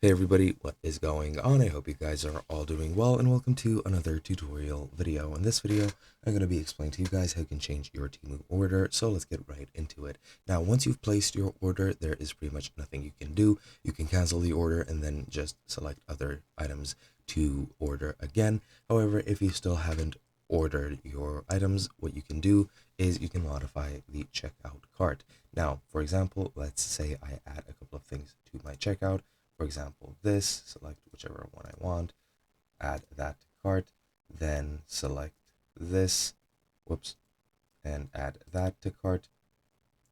Hey everybody, what is going on? I hope you guys are all doing well and welcome to another tutorial video. In this video, I'm going to be explaining to you guys how you can change your Temu order, so let's get right into it. Now, once you've placed your order, there is pretty much nothing you can do. You can cancel the order and then just select other items to order again. However, if you still haven't ordered your items, what you can do is you can modify the checkout cart. Now, for example, let's say I add a couple of things to my checkout. For example, this, select whichever one I want, add that to cart, then select this, whoops, and add that to cart,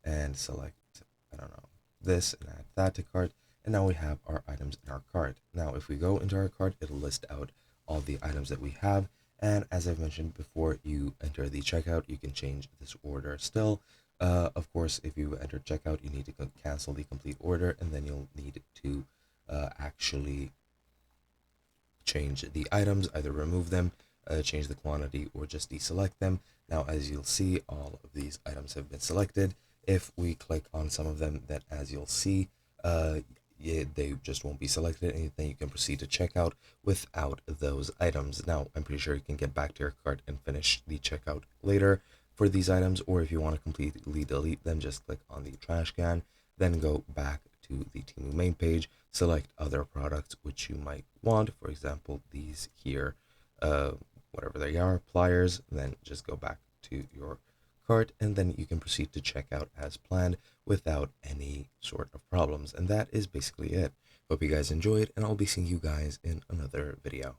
and select, I don't know, this, and add that to cart, and now we have our items in our cart. Now, if we go into our cart, it'll list out all the items that we have, and as I've mentioned before, you enter the checkout, you can change this order still. Of course, if you enter checkout, you need to cancel the complete order, and then you'll need to actually change the items, either remove them, change the quantity, or just deselect them. Now, as you'll see, all of these items have been selected. If we click on some of them, then as you'll see, they just won't be selected, and then you can proceed to checkout without those items. Now, I'm pretty sure you can get back to your cart and finish the checkout later for these items, or if you want to completely delete them, just click on the trash can, then go back to the Temu main page, select other products which you might want, for example, these here, uh, whatever they are, pliers, then just go back to your cart, and then you can proceed to checkout as planned without any sort of problems. And that is basically it. Hope you guys enjoyed, and I'll be seeing you guys in another video.